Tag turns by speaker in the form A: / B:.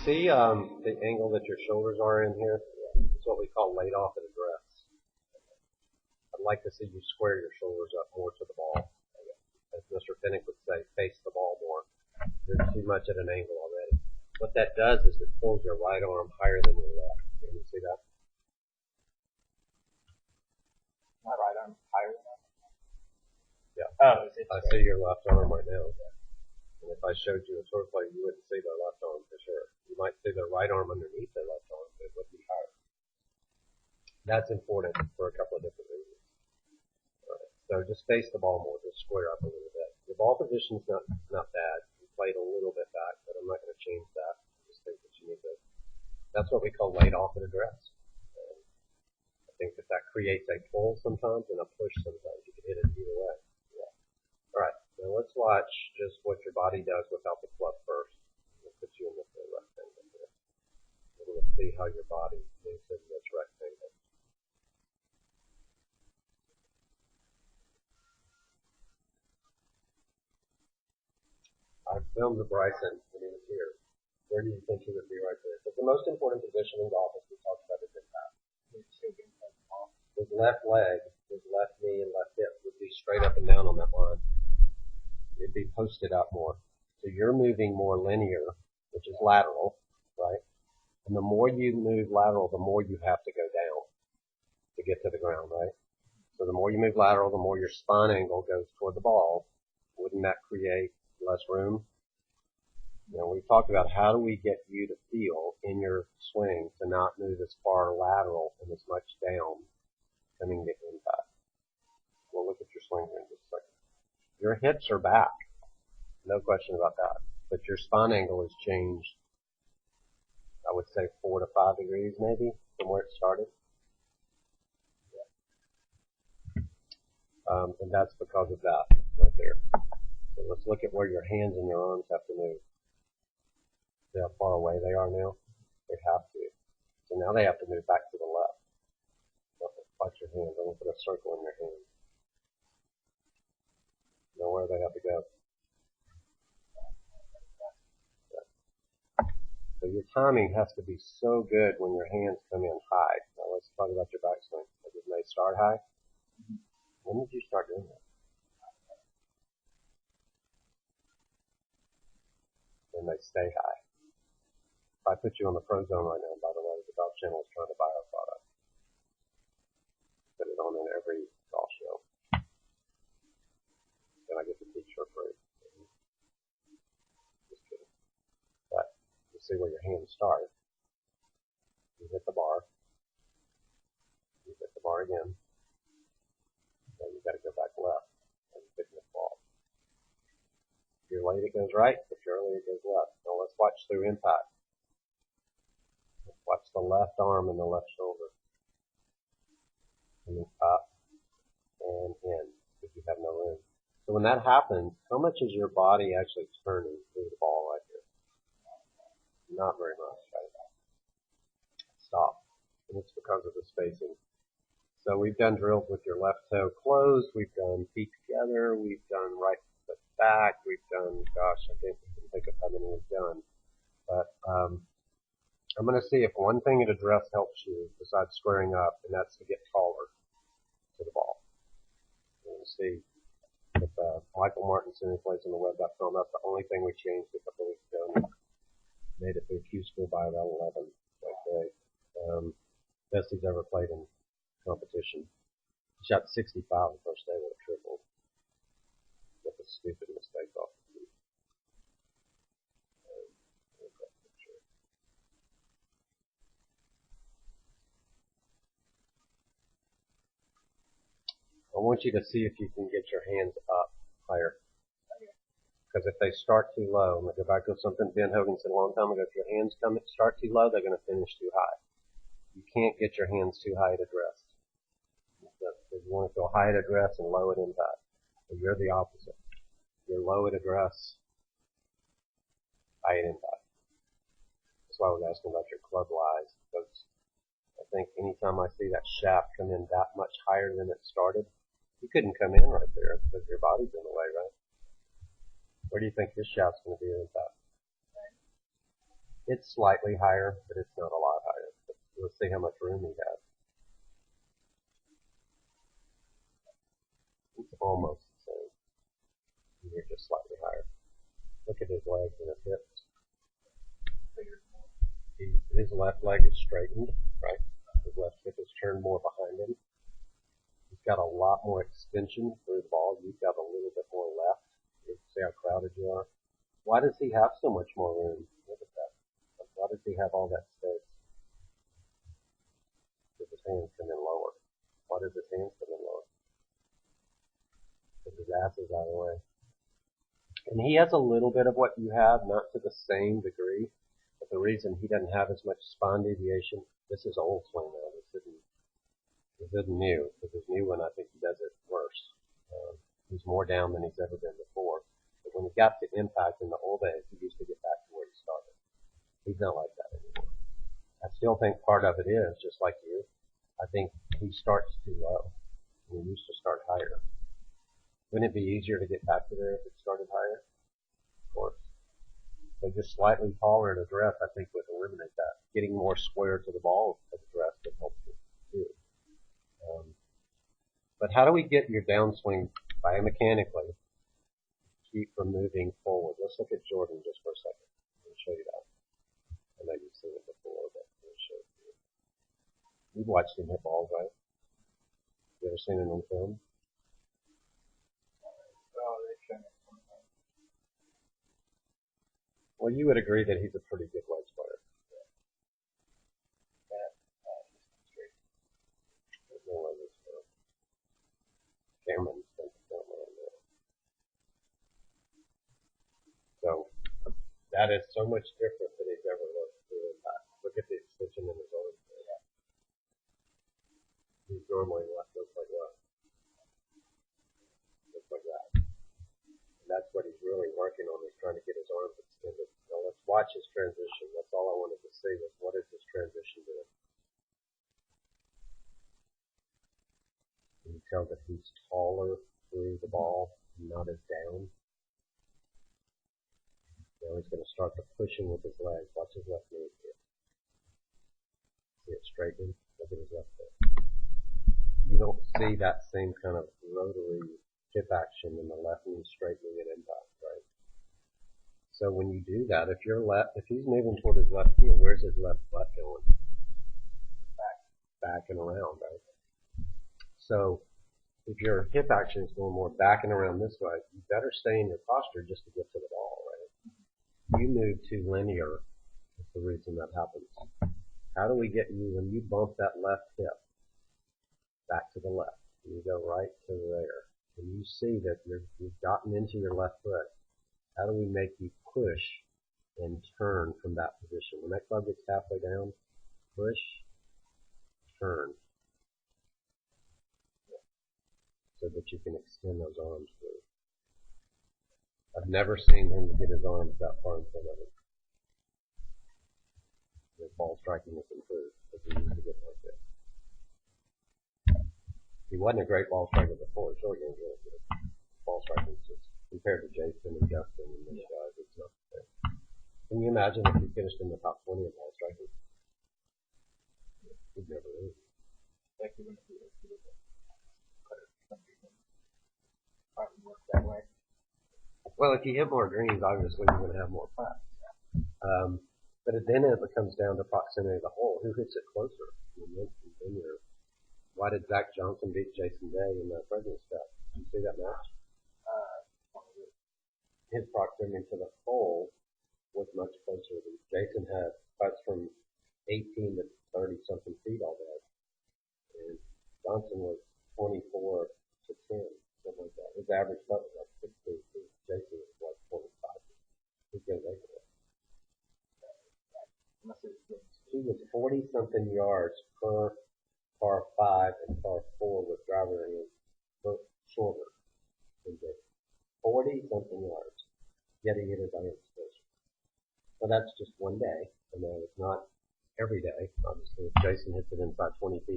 A: see the angle that your shoulders are in here? It's what we call laid off at address. I'd like to see you square your shoulders up more to the ball. As Mr. Finnick would say, face the ball more. You're too much at an angle already. What that does is it pulls your right arm higher than your left. Can you see that?
B: My right arm higher than that?
A: Yeah.
B: Oh,
A: I see your left arm right now. And if I showed you a sword play, you wouldn't see their left arm for sure. You might see their right arm underneath their left arm, but it would be higher. That's important for a couple of different reasons. Right. So just face the ball more, just square up a little bit. Your ball position's not bad. You played a little bit back, but I'm not going to change that. I just think that you need to. That's what we call laid off at address. I think that creates a pull sometimes and a push sometimes. You can hit it either way. Yeah. All right. Now let's watch just what your body does without the club first. We'll put you in this rectangle here. We're going to see how your body moves in this rectangle. I filmed Bryson when he was here. Where do you think he would be right there? But the most important position in golf, as we talked about, is impact. His left leg, his left knee, and left hip would be straight up and down on that line. It'd be posted up more. So you're moving more linear, which is lateral, right? And the more you move lateral, the more you have to go down to get to the ground, right? So the more you move lateral, the more your spine angle goes toward the ball. Wouldn't that create less room? You know, we've talked about how do we get you to feel in your swing to not move as far lateral and as much down coming to impact. We'll look at your swing here in just a second. Your hips are back. No question about that. But your spine angle has changed, I would say 4 to 5 degrees maybe from where it started. And that's because of that right there. So let's look at where your hands and your arms have to move. See how far away they are now? They have to. So now they have to move back to the left. Watch your hands. I'm going to put a circle in your hands. Know where they have to go. So your timing has to be so good when your hands come in high. Now let's talk about your backswing. Did they start high? When did you start doing that? And they stay high. If I put you on the Pro Zone right now, by the way, the Golf Channel is trying to buy our product. Put it on in every golf show. Then I get to teach for free. Just kidding. But you see where your hands start. You hit the bar. You hit the bar again. Then you got to go back left and hit the ball. If you're late, it goes right. If you're early, it goes left. Now let's watch through impact. Let's watch the left arm and the left shoulder. And then up and in if you have no room. So when that happens, how much is your body actually turning through the ball right here? Not very much, right? Stop. And it's because of the spacing. So we've done drills with your left toe closed. We've done feet together. We've done right foot back. We've done, gosh, I can't even think of how many we've done. But I'm going to see if one thing at address helps you besides squaring up, and that's to get taller to the ball. We're going to see with Michael Martinson, who plays on the web.com, that's the only thing we changed a couple of weeks ago. Made it through Q School by about 11. Like best he's ever played in competition. He shot 65 the first day with a triple. With a stupid mistake off the tee. I want you to see if you can get your hands up higher. Because if they start too low, I'm going to go back to something Ben Hogan said a long time ago, if your hands start too low, they're going to finish too high. You can't get your hands too high at address. You want to go high at address and low at impact. So you're the opposite. You're low at address, high at impact. That's why I was asking about your club lies. Because I think anytime I see that shaft come in that much higher than it started, you couldn't come in right there because your body's in the way, right? Where do you think this shaft's going to be at impact? It's slightly higher, but it's not a lot higher. Let's see how much room he has. It's almost the same. You're just slightly higher. Look at his legs and his hips. His left leg is straightened, right? His left hip is turned more behind him. He's got a lot more extension through the ball. You've got a little bit more left. You see how crowded you are? Why does he have so much more room? Look at that. Why does he have all that space? Because his hands come in lower. Why does his hands come in lower? Because his ass is out of the way. And he has a little bit of what you have, not to the same degree. But the reason he doesn't have as much spine deviation, this is old swing now. This isn't new. Because his new one, I think he does it worse. He's more down than he's ever been before. But when he got to impact in the old days, he used to get back to where he started. He's not like that anymore. I still think part of it is, just like you, I think he starts too low. He used to start higher. Wouldn't it be easier to get back to there if it started higher? Of course. So just slightly taller at address, I think, would eliminate that. Getting more square to the ball at address would help you too. But how do we get your downswing biomechanically keep from moving forward? Let's look at Jordan just for a second. Let me show you that. I know you've seen it before, but let me show it to you. You've watched him hit balls, right? You ever seen it on film? Well, you would agree that he's a pretty good wedge player. There's no way this for Cameron spent the film on there. So that is so much different than he's ever looked through impact. Look at the extension in his arm. He's normally looks like that. Looks like that. And that's what he's really working on, is trying to get his arms extended. Now let's watch his transition. That's all I wanted to see was what is his transition doing. Can you tell that he's taller through the ball, not as down? Now he's going to start the pushing with his legs. Watch his left knee here. See it straightening? Look at his left foot. You don't see that same kind of rotary hip action in the left knee straightening at impact, right? So when you do that, if he's moving toward his left heel, where's his left foot going? Back and around, right? So if your hip action is going more back and around this way, you better stay in your posture just to get to the ball, right? You move too linear. That's the reason that happens. How do we get you, when you bump that left hip back to the left, and you go right to there, and you see that you've gotten into your left foot, how do we make you push and turn from that position? When that club gets halfway down, push, turn, so that you can extend those arms through. I've never seen him get his arms that far in front of him. His ball striking has improved, because he used to get like this. He wasn't a great ball striker before. It's really going to get good. Ball striking is just, compared to Jason and Justin and those guys, it's not the same. Can you imagine if he finished in the top 20 in ball striking? He'd never lose.
B: Like you're going to do it. Some people probably work that way.
A: Well, if you hit more greens, obviously you're going to have more putts. But then it becomes down to proximity of the hole. Who hits it closer? Why did Zach Johnson beat Jason Day in the President's Cup? Did you see that match? His proximity to the hole was much closer. Jason had putts from 18 to 30 something feet all day, and Johnson was 24 to 10, something like that. His average putt was like 16 feet. Jason was like 25 feet. He's going to make it. He was 40 something yards per par 5 and par 4 with driver range shorter than Jason. 40 something yards. Yet he hit his iron extension. So that's just one day. I know it's not every day. Obviously, if Jason hits it inside 20 feet,